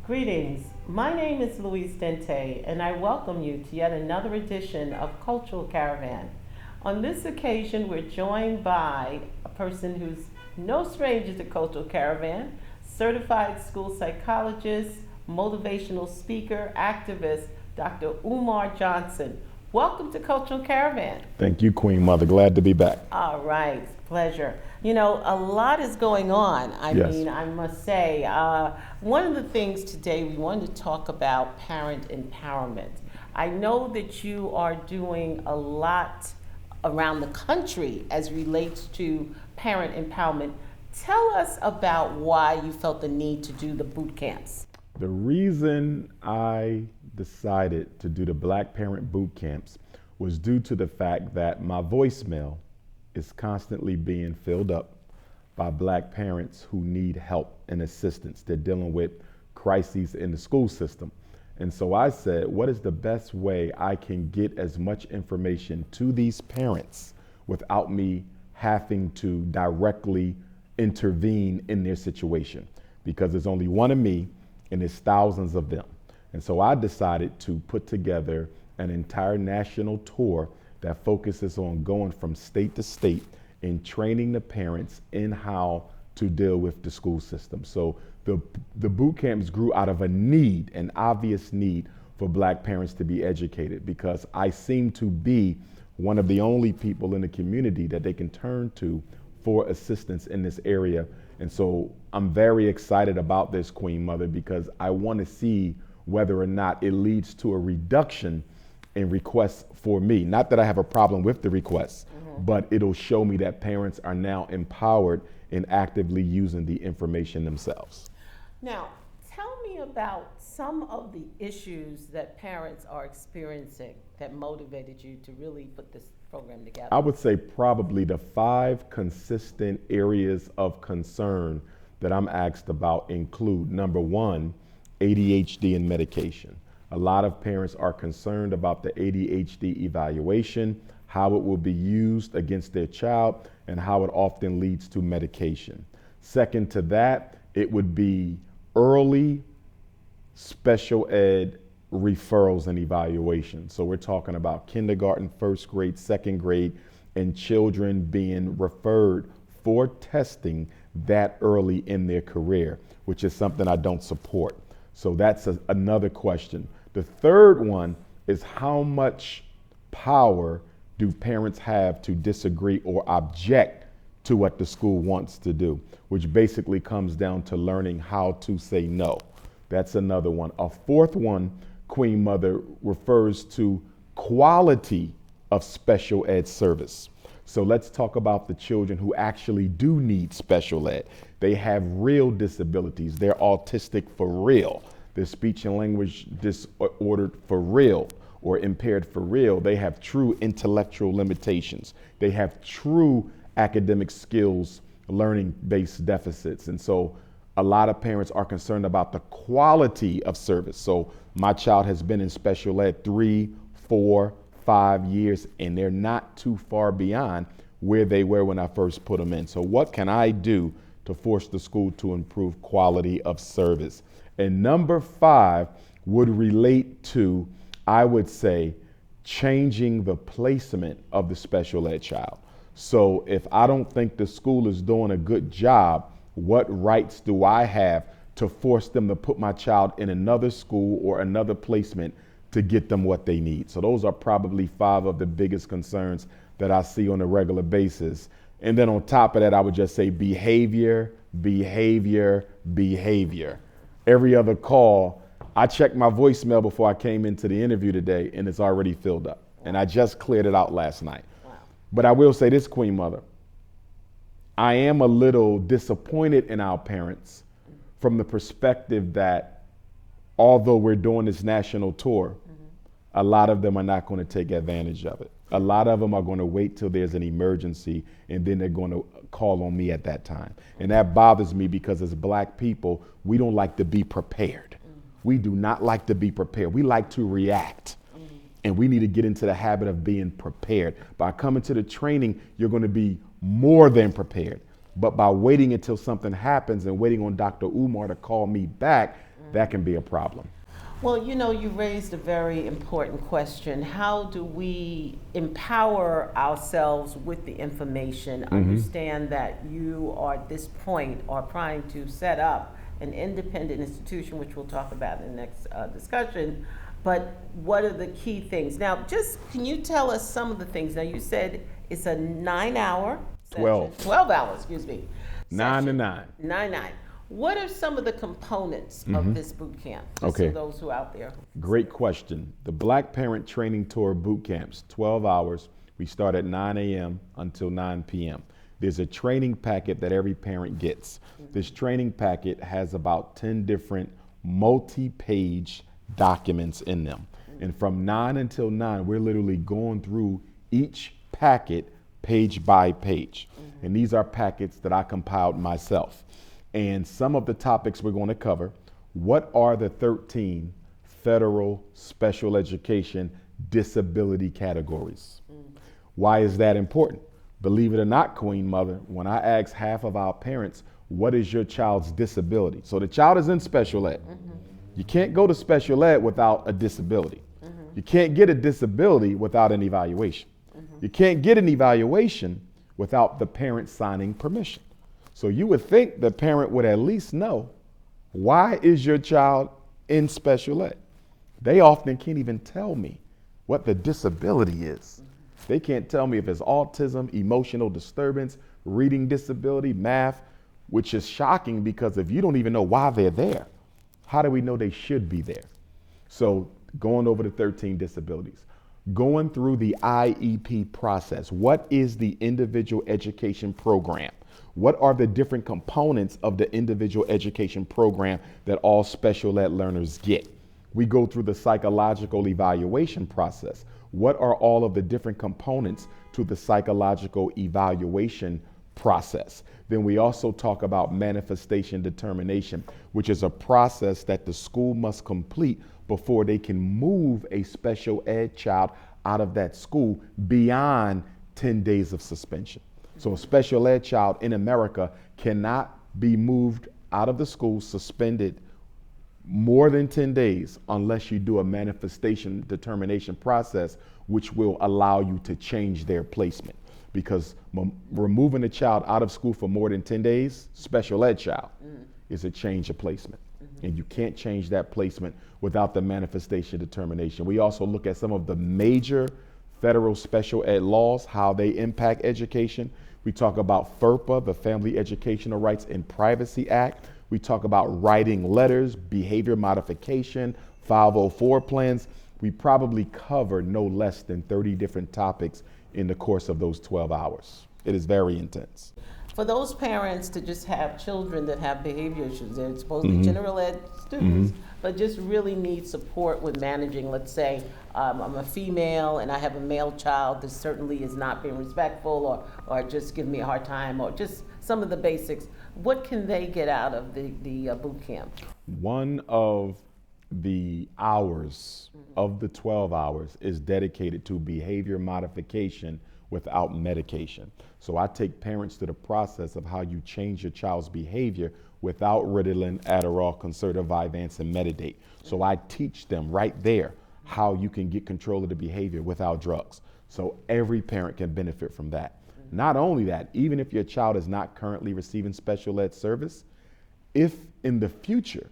Greetings. My name is Louise Dente, and I welcome you to yet another edition of Cultural Caravan. On this occasion, we're joined by a person who's no stranger to Cultural Caravan, certified school psychologist, motivational speaker, activist, Dr. Umar Johnson. Welcome to Cultural Caravan. Thank you, Queen Mother. Glad to be back. All right, pleasure. You know, a lot is going on. Yes. I must say, one of the things today we wanted to talk about parent empowerment. I know that you are doing a lot around the country as relates to parent empowerment. Tell us about why you felt the need to do the boot camps. The reason I decided to do the Black Parent Boot Camps was due to the fact that my voicemail is constantly being filled up by Black parents who need help and assistance. They're dealing with crises in the school system. And so I said, what is the best way I can get as much information to these parents without me having to directly intervene in their situation? Because there's only one of me and there's thousands of them. And so I decided to put together an entire national tour that focuses on going from state to state and training the parents in how to deal with the school system. So the boot camps grew out of a need, an obvious need for Black parents to be educated, because I seem to be one of the only people in the community that they can turn to for assistance in this area. And so I'm very excited about this, Queen Mother, because I want to see whether or not it leads to a reduction in requests for me. Not that I have a problem with the requests, but it'll show me that parents are now empowered in actively using the information themselves. Now, tell me about some of the issues that parents are experiencing that motivated you to really put this program together. I would say probably the 5 consistent areas of concern that I'm asked about include, number 1, ADHD and medication. A lot of parents are concerned about the ADHD evaluation, how it will be used against their child, and how it often leads to medication. Second to that, it would be early special ed referrals and evaluations. So we're talking about kindergarten, first grade, second grade, and children being referred for testing that early in their career, which is something I don't support. So that's another question. The third one is, how much power do parents have to disagree or object to what the school wants to do, which basically comes down to learning how to say no. That's another one. A fourth one, Queen Mother, refers to quality of special ed service. So let's talk about the children who actually do need special ed. They have real disabilities. They're autistic for real. They're speech and language disordered for real, or impaired for real. They have true intellectual limitations. They have true academic skills, learning-based deficits. And so a lot of parents are concerned about the quality of service. So my child has been in special ed 3, 4, 5 years, and they're not too far beyond where they were when I first put them in. So what can I do to force the school to improve quality of service? And number 5 would relate to, I would say, changing the placement of the special ed child. So if I don't think the school is doing a good job, what rights do I have to force them to put my child in another school or another placement to get them what they need? So those are probably 5 of the biggest concerns that I see on a regular basis. And then on top of that, I would just say behavior, behavior, behavior. Every other call, I checked my voicemail before I came into the interview today, and it's already filled up. And I just cleared it out last night. Wow. But I will say this, Queen Mother, I am a little disappointed in our parents from the perspective that although we're doing this national tour, a lot of them are not going to take advantage of it. A lot of them are going to wait till there's an emergency, and then they're going to call on me at that time. And that bothers me, because as Black people, we don't like to be prepared. We do not like to be prepared. We like to react. And we need to get into the habit of being prepared. By coming to the training, you're going to be more than prepared. But by waiting until something happens and waiting on Dr. Umar to call me back, that can be a problem. Well, you raised a very important question. How do we empower ourselves with the information? Understand that you are at this point are trying to set up an independent institution, which we'll talk about in the next discussion. But what are the key things? Now, just can you tell us some of the things? Now, you said it's a 9-hour session. 12 hours, excuse me. 9 to 9. 9. What are some of the components of this boot camp? Just Okay. for those who are out there. Great question. The Black Parent Training Tour boot camps, 12 hours. We start at 9 a.m. until 9 p.m. There's a training packet that every parent gets. This training packet has about 10 different multi-page documents in them. And from 9 until 9, we're literally going through each packet page by page. And these are packets that I compiled myself. And some of the topics we're going to cover: what are the 13 federal special education disability categories? Why is that important? Believe it or not, Queen Mother, when I ask half of our parents, what is your child's disability? So the child is in special ed. You can't go to special ed without a disability. You can't get a disability without an evaluation. You can't get an evaluation without the parent signing permission. So you would think the parent would at least know, why is your child in special ed? They often can't even tell me what the disability is. They can't tell me if it's autism, emotional disturbance, reading disability, math, which is shocking because if you don't even know why they're there, how do we know they should be there? So going over the 13 disabilities, going through the IEP process. What is the individual education program? What are the different components of the individual education program that all special ed learners get? We go through the psychological evaluation process. What are all of the different components to the psychological evaluation process? Then we also talk about manifestation determination, which is a process that the school must complete before they can move a special ed child out of that school beyond 10 days of suspension. So a special ed child in America cannot be moved out of the school, suspended more than 10 days unless you do a manifestation determination process, which will allow you to change their placement. Because removing a child out of school for more than 10 days, special ed child, is a change of placement. And you can't change that placement without the manifestation determination. We also look at some of the major federal special ed laws, how they impact education. We talk about FERPA, the Family Educational Rights and Privacy Act. We talk about writing letters, behavior modification, 504 plans. We probably cover no less than 30 different topics in the course of those 12 hours. It is very intense. For those parents to just have children that have behavior issues, they're supposed to be general ed students, but just really need support with managing, let's say, I'm a female and I have a male child that certainly is not being respectful or just giving me a hard time, or just some of the basics. What can they get out of the boot camp? One of the hours of the 12 hours is dedicated to behavior modification without medication. So I take parents to the process of how you change your child's behavior without Ritalin, Adderall, Concerta, Vyvanse, and Metadate. So I teach them right there how you can get control of the behavior without drugs. So every parent can benefit from that. Not only that, even if your child is not currently receiving special ed service, if in the future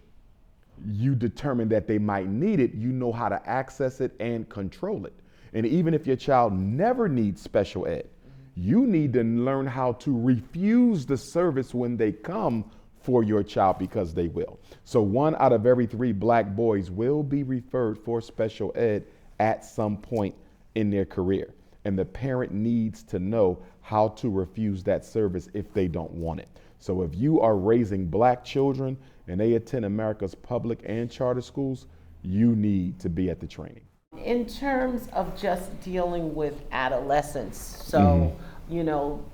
you determine that they might need it, you know how to access it and control it. And even if your child never needs special ed, you need to learn how to refuse the service when they come for your child, because they will. So 1 out of every 3 black boys will be referred for special ed at some point in their career. And the parent needs to know how to refuse that service if they don't want it. So if you are raising black children and they attend America's public and charter schools, you need to be at the training. In terms of just dealing with adolescence, so,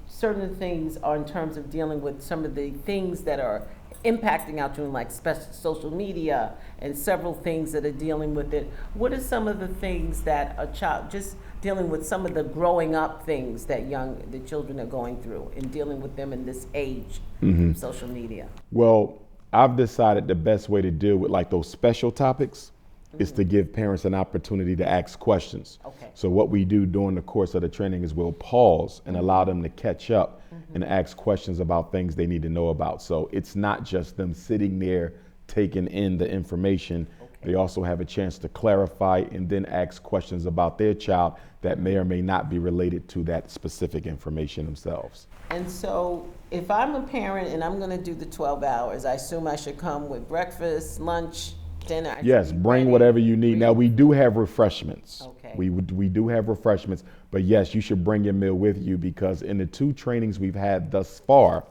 certain things are in terms of dealing with some of the things that are impacting our children, like social media and several things that are dealing with it. What are some of the things that a child, just dealing with some of the growing up things that the children are going through and dealing with them in this age of social media? Well, I've decided the best way to deal with like those special topics is to give parents an opportunity to ask questions. Okay. So what we do during the course of the training is we'll pause and allow them to catch up and ask questions about things they need to know about. So it's not just them sitting there taking in the information. They also have a chance to clarify and then ask questions about their child that may or may not be related to that specific information themselves. And so if I'm a parent and I'm going to do the 12 hours, I assume I should come with breakfast, lunch, dinner. I should Yes, be bring ready. whatever you need. Now we do have refreshments. Okay. We do have refreshments, but yes, you should bring your meal with you because in the 2 trainings we've had thus far,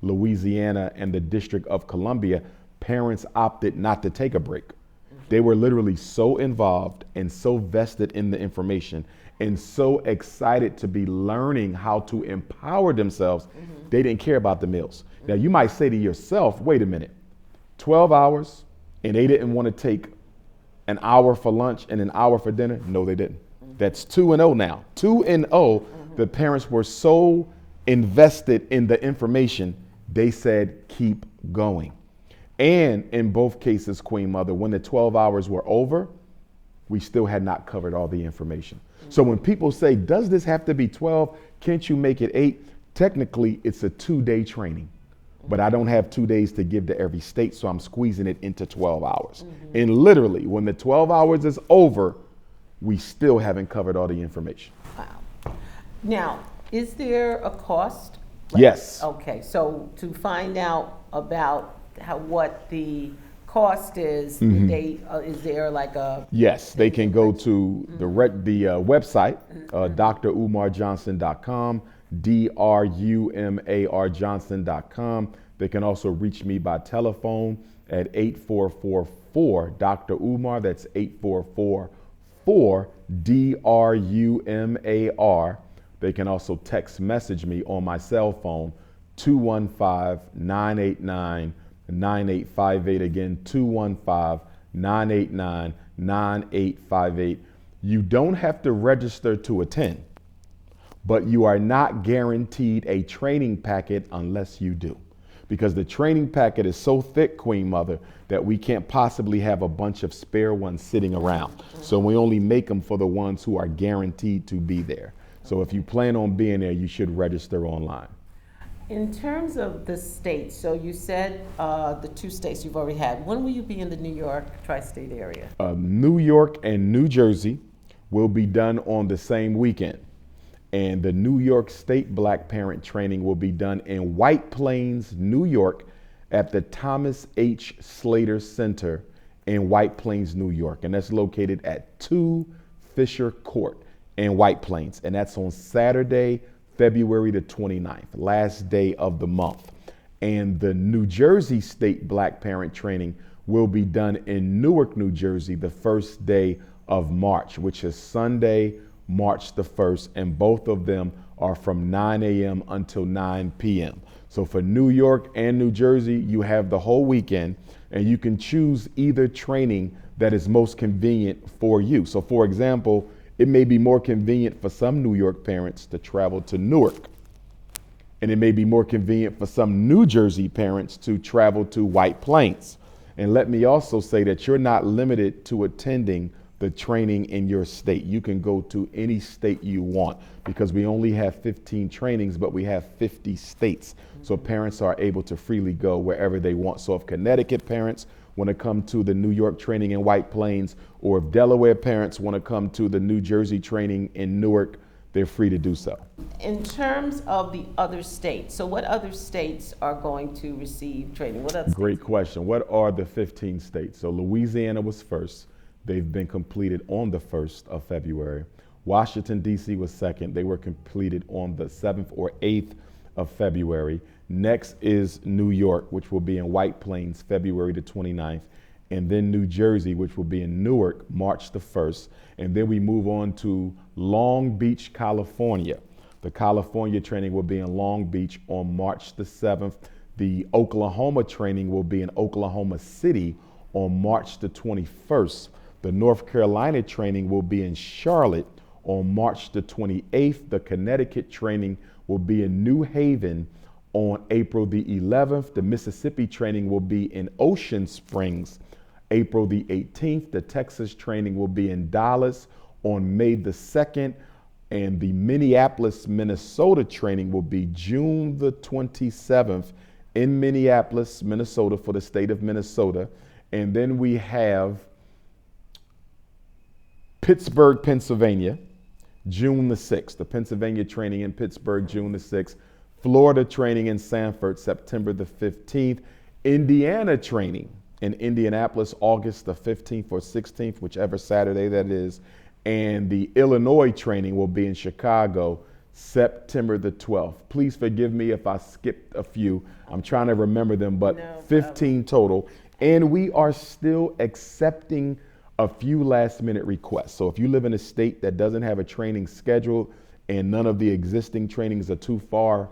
Louisiana and the District of Columbia, parents opted not to take a break. They were literally so involved and so vested in the information and so excited to be learning how to empower themselves. They didn't care about the meals. Now you might say to yourself, wait a minute, 12 hours and they didn't want to take an hour for lunch and an hour for dinner? No, they didn't. That's 2-0 now. 2-0, the parents were so invested in the information, they said, keep going. And in both cases, Queen Mother, when the 12 hours were over, we still had not covered all the information. So when people say, does this have to be 12? Can't you make it 8? Technically, it's a 2-day training, but I don't have 2 days to give to every state, so I'm squeezing it into 12 hours. And literally, when the 12 hours is over, we still haven't covered all the information. Wow. Now, is there a cost? Yes. Okay, so to find out about what the cost is, is there like a? Yes, they can go to the website, drumarjohnson.com, drumarjohnson.com. They can also reach me by telephone at 8444 Dr. Umar. That's 8444-DRUMAR. They can also text message me on my cell phone, 215-989-9858. Again, 215-989-9858. You don't have to register to attend, but you are not guaranteed a training packet unless you do. Because the training packet is so thick, Queen Mother, that we can't possibly have a bunch of spare ones sitting around. So we only make them for the ones who are guaranteed to be there. So if you plan on being there, you should register online. In terms of the states, so you said the 2 states you've already had. When will you be in the New York tri-state area? New York and New Jersey will be done on the same weekend. And the New York State Black Parent Training will be done in White Plains, New York at the Thomas H. Slater Center in White Plains, New York. And that's located at 2 Fisher Court in White Plains. And that's on Saturday, February the 29th, last day of the month. And the New Jersey State Black Parent Training will be done in Newark, New Jersey, the first day of March, which is Sunday, March the 1st, and both of them are from 9 a.m. until 9 p.m. So for New York and New Jersey, you have the whole weekend, and you can choose either training that is most convenient for you. So for example, it may be more convenient for some New York parents to travel to Newark, and it may be more convenient for some New Jersey parents to travel to White Plains. And let me also say that you're not limited to attending the training in your state. You can go to any state you want because we only have 15 trainings, but we have 50 states. So parents are able to freely go wherever they want. So if Connecticut parents want to come to the New York training in White Plains, or if Delaware parents want to come to the New Jersey training in Newark, they're free to do so. In terms of the other states, so what other states are going to receive training? What other Great states? question. What are the 15 states? So Louisiana was first. They've been completed on the 1st of February. Washington, D.C. was second. They were completed on the 7th or 8th of February. Next is New York, which will be in White Plains, February the 29th. And then New Jersey, which will be in Newark, March the 1st. And then we move on to Long Beach, California. The California training will be in Long Beach on March the 7th. The Oklahoma training will be in Oklahoma City on March the 21st. The North Carolina training will be in Charlotte on March the 28th. The Connecticut training will be in New Haven on April the 11th. The Mississippi training will be in Ocean Springs, April the 18th. The Texas training will be in Dallas on May the 2nd. And the Minneapolis, Minnesota training will be June the 27th in Minneapolis, Minnesota, for the state of Minnesota. And then we have Pittsburgh, Pennsylvania, June the 6th. The Pennsylvania training in Pittsburgh, June the 6th. Florida training in Sanford, September the 15th. Indiana training in Indianapolis, August the 15th or 16th, whichever Saturday that is. And the Illinois training will be in Chicago, September the 12th. Please forgive me if I skipped a few. I'm trying to remember them, but No 15 total. And we are still accepting a few last minute requests. So if you live in a state that doesn't have a training scheduled and none of the existing trainings are too far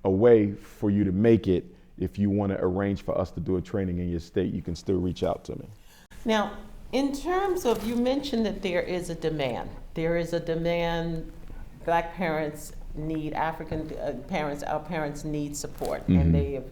away for you to make it, if you want to arrange for us to do a training in your state, you can still reach out to me. Now, in terms of, you mentioned that there is a demand. There is a demand. Black parents need, African parents, our parents need support, and they have,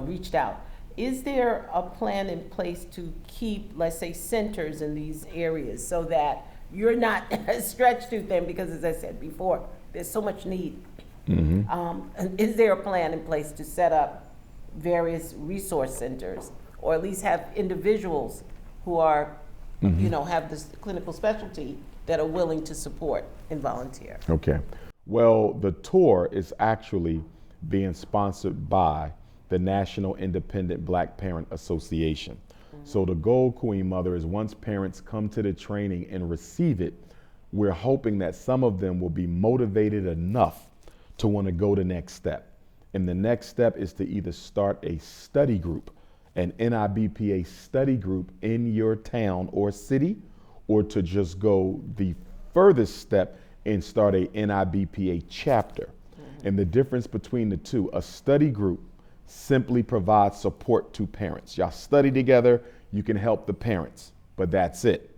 reached out. Is there a plan in place to keep, let's say, centers in these areas so that you're not stretched too thin? Because as I said before, there's so much need. And is there a plan in place to set up various resource centers, or at least have individuals who are, have this clinical specialty that are willing to support and volunteer? Okay. Well, the tour is actually being sponsored by the National Independent Black Parent Association. So the goal, Queen Mother, is once parents come to the training and receive it, we're hoping that some of them will be motivated enough to want to go the next step. And the next step is to either start a study group, an NIBPA study group in your town or city, or to just go the furthest step and start a NIBPA chapter. And the difference between the two, a study group simply provides support to parents. Y'all study together, you can help the parents, but that's it.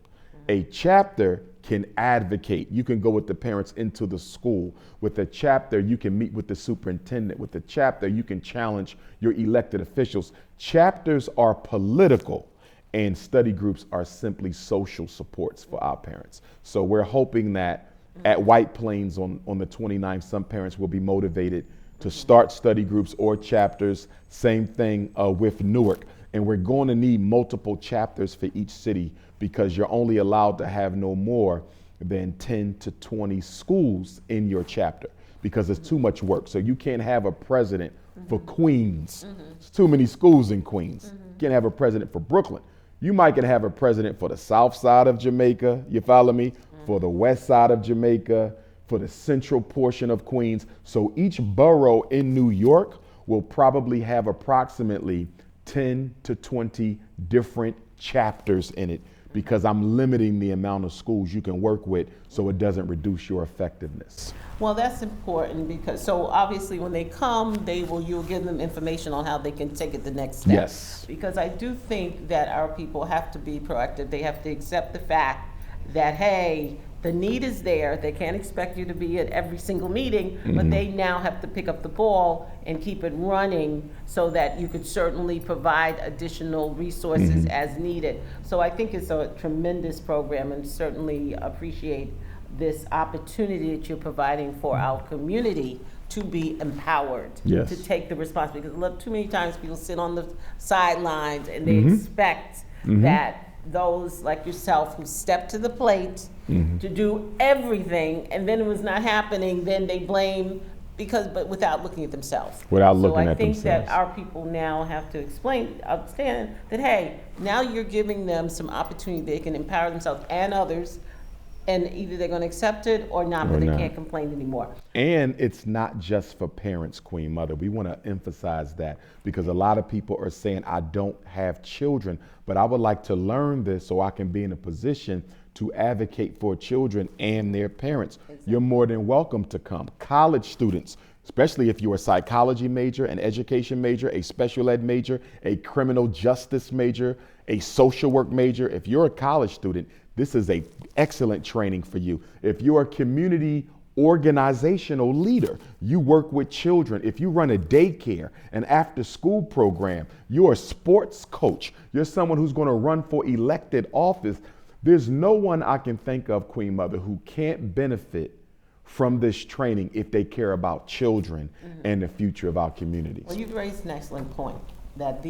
A chapter can advocate. You can go with the parents into the school. With a chapter, you can meet with the superintendent. With the chapter, you can challenge your elected officials. Chapters are political, and study groups are simply social supports for our parents. So we're hoping that at White Plains on the 29th, some parents will be motivated to start study groups or chapters. Same thing with Newark. And we're going to need multiple chapters for each city, because you're only allowed to have no more than 10 to 20 schools in your chapter, because it's too much work. So you can't have a president for Queens. It's too many schools in Queens. You can't have a president for Brooklyn. You might can have a president for the south side of Jamaica, you follow me? For the west side of Jamaica, for the central portion of Queens. So each borough in New York will probably have approximately 10 to 20 different chapters in it, because I'm limiting the amount of schools you can work with so it doesn't reduce your effectiveness. Well, that's important, because so obviously when they come, you'll give them information on how they can take it the next step. Yes. Because I do think that our people have to be proactive. They have to accept the fact that, hey, the need is there. They can't expect you to be at every single meeting, but they now have to pick up the ball and keep it running so that you could certainly provide additional resources as needed. So I think it's a tremendous program, and certainly appreciate this opportunity that you're providing for our community to be empowered, to take the responsibility. Because look, too many times people sit on the sidelines and they expect that those like yourself who step to the plate to do everything, and then it was not happening, then they blame but without looking at themselves. So I think that our people now have to understand that, hey, now you're giving them some opportunity. They can empower themselves and others, and either they're going to accept it or not, but they can't complain anymore. And it's not just for parents, Queen Mother. We want to emphasize that, because a lot of people are saying, I don't have children, but I would like to learn this so I can be in a position to advocate for children and their parents. Exactly. You're more than welcome to come. College students, especially if you're a psychology major, an education major, a special ed major, a criminal justice major, a social work major, if you're a college student, this is an excellent training for you. If you're a community organizational leader. You work with children. If you run a daycare, an after school program, you're a sports coach, you're someone who's going to run for elected office. There's no one I can think of, Queen Mother, who can't benefit from this training if they care about children and the future of our communities. Well, you've raised an excellent point that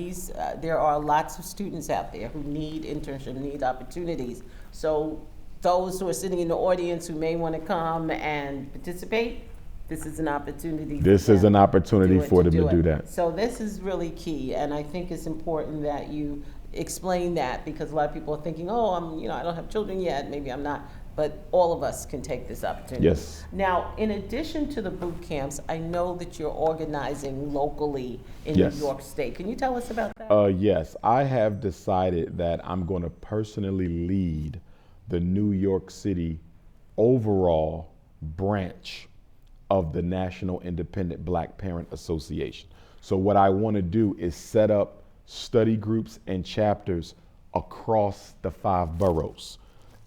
there are lots of students out there who need internship, need opportunities. So those who are sitting in the audience who may want to come and participate, this is an opportunity. This is an opportunity for them to do that. So this is really key, and I think it's important that you explain that, because a lot of people are thinking, oh, I don't have children yet, maybe I'm not. But all of us can take this opportunity. Yes. Now, in addition to the boot camps, I know that you're organizing locally in Yes. New York State. Can you tell us about that? Yes, I have decided that I'm going to personally lead the New York City overall branch of the National Independent Black Parent Association. So what I want to do is set up study groups and chapters across the 5 boroughs.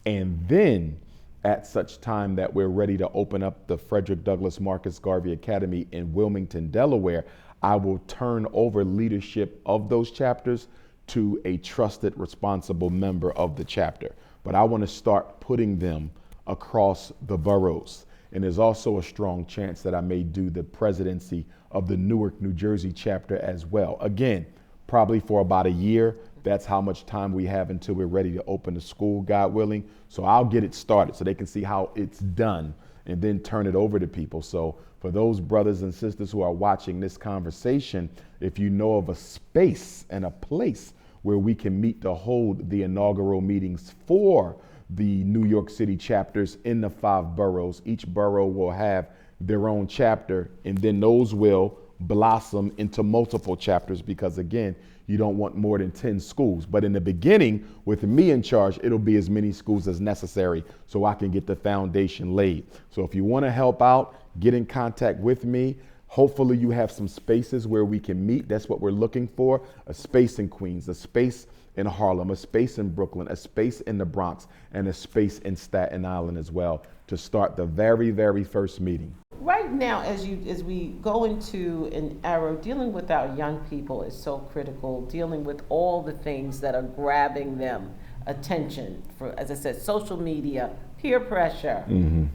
And then at such time that we're ready to open up the Frederick Douglass Marcus Garvey Academy in Wilmington, Delaware, I will turn over leadership of those chapters to a trusted, responsible member of the chapter. But I want to start putting them across the boroughs. And there's also a strong chance that I may do the presidency of the Newark, New Jersey chapter as well. Again, probably for about a year. That's how much time we have until we're ready to open the school, God willing. So I'll get it started so they can see how it's done and then turn it over to people. So for those brothers and sisters who are watching this conversation, if you know of a space and a place where we can meet to hold the inaugural meetings for the New York City chapters in the 5 boroughs, each borough will have their own chapter, and then those will blossom into multiple chapters, because again, you don't want more than 10 schools. But in the beginning, with me in charge, it'll be as many schools as necessary so I can get the foundation laid. So if you want to help out, get in contact with me. Hopefully you have some spaces where we can meet. That's what we're looking for. A space in Queens, a space in Harlem, a space in Brooklyn, a space in the Bronx, and a space in Staten Island as well to start the very, very first meeting. Right now, as we go into an era, dealing with our young people is so critical, dealing with all the things that are grabbing them attention, for, as I said, social media, peer pressure,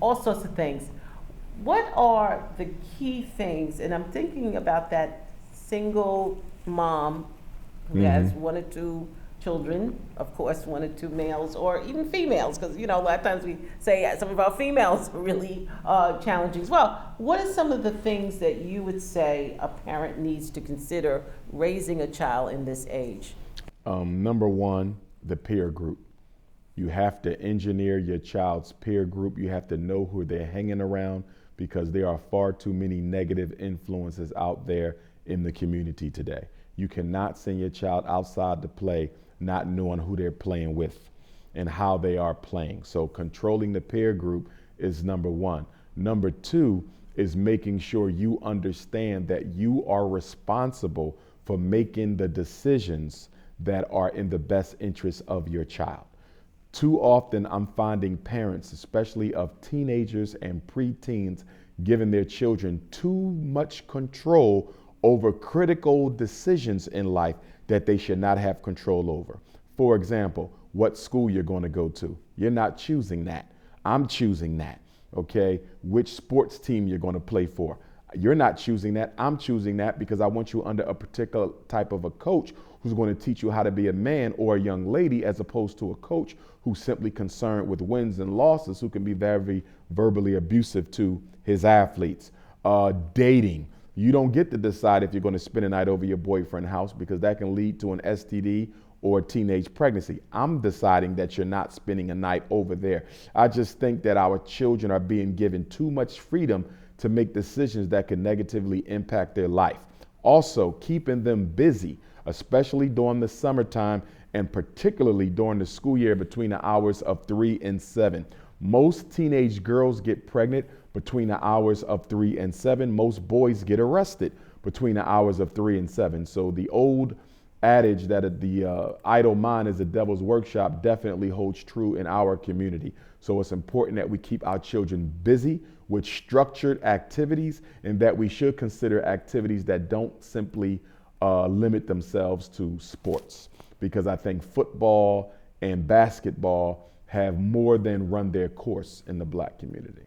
all sorts of things. What are the key things, and I'm thinking about that single mom who has 1 or 2 children, of course, 1 or 2 males, or even females, because a lot of times we say some of our females are really challenging as well. What are some of the things that you would say a parent needs to consider raising a child in this age? Number 1, the peer group. You have to engineer your child's peer group. You have to know who they're hanging around, because there are far too many negative influences out there in the community today. You cannot send your child outside to play not knowing who they're playing with and how they are playing. So controlling the peer group is number 1. Number 2 is making sure you understand that you are responsible for making the decisions that are in the best interest of your child. Too often I'm finding parents, especially of teenagers and preteens, giving their children too much control over critical decisions in life that they should not have control over. For example, what school you're going to go to. You're not choosing that. I'm choosing that. Okay? Which sports team you're going to play for. You're not choosing that. I'm choosing that because I want you under a particular type of a coach who's going to teach you how to be a man or a young lady, as opposed to a coach who's simply concerned with wins and losses, who can be very verbally abusive to his athletes. Dating. You don't get to decide if you're going to spend a night over your boyfriend's house, because that can lead to an STD or a teenage pregnancy. I'm deciding that you're not spending a night over there. I just think that our children are being given too much freedom to make decisions that can negatively impact their life. Also, keeping them busy, especially during the summertime and particularly during the school year between the hours of 3 and 7. Most teenage girls get pregnant between the hours of 3 and 7. Most boys get arrested between the hours of 3 and 7. So the old adage that the idle mind is the devil's workshop definitely holds true in our community. So it's important that we keep our children busy with structured activities, and that we should consider activities that don't simply limit themselves to sports, because I think football and basketball have more than run their course in the Black community.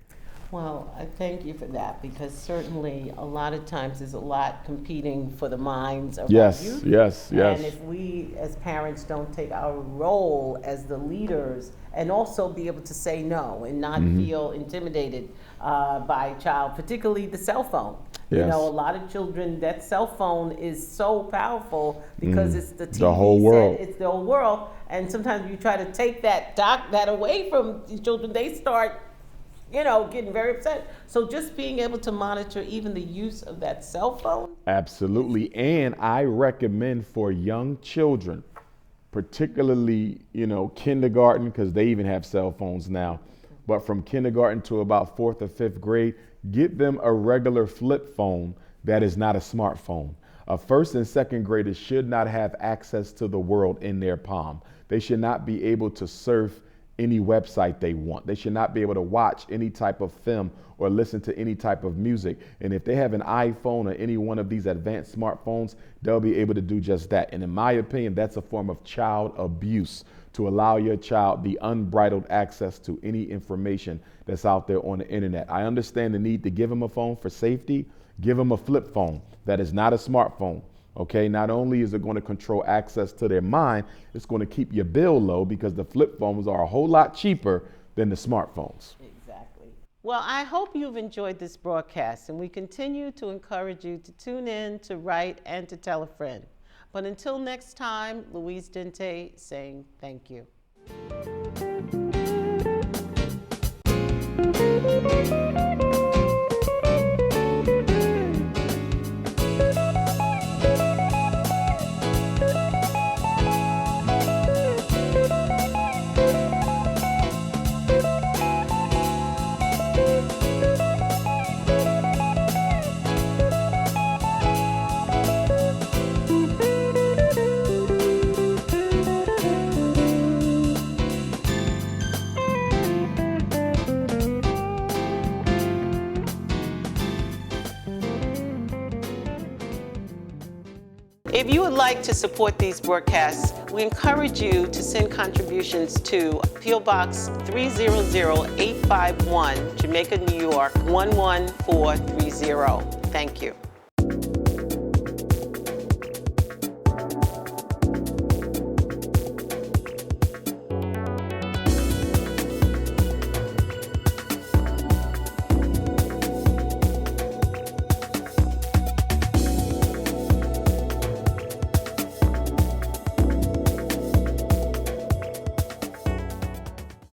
Well, I thank you for that, because certainly a lot of times there's a lot competing for the minds of our youth. Yes. And if we as parents don't take our role as the leaders and also be able to say no and not feel intimidated by a child, particularly the cell phone. Yes. You know, a lot of children, that cell phone is so powerful because it's the TV The whole world. set, it's the whole world. And sometimes you try to take that away from these children, they start getting very upset. So just being able to monitor even the use of that cell phone. Absolutely. And I recommend for young children, particularly, kindergarten, because they even have cell phones now, but from kindergarten to about 4th or 5th grade, get them a regular flip phone that is not a smartphone. First and second graders should not have access to the world in their palm. They should not be able to surf any website they want. They should not be able to watch any type of film or listen to any type of music. And if they have an iPhone or any one of these advanced smartphones, they'll be able to do just that. And in my opinion, that's a form of child abuse, to allow your child the unbridled access to any information that's out there on the internet. I understand the need to give them a phone for safety. Give them a flip phone that is not a smartphone. Okay, not only is it going to control access to their mind, it's going to keep your bill low, because the flip phones are a whole lot cheaper than the smartphones. Exactly. Well, I hope you've enjoyed this broadcast, and we continue to encourage you to tune in, to write, and to tell a friend. But until next time, Louise Dente saying thank you. If you would like to support these broadcasts, we encourage you to send contributions to P.O. Box 300851, Jamaica, New York 11430. Thank you.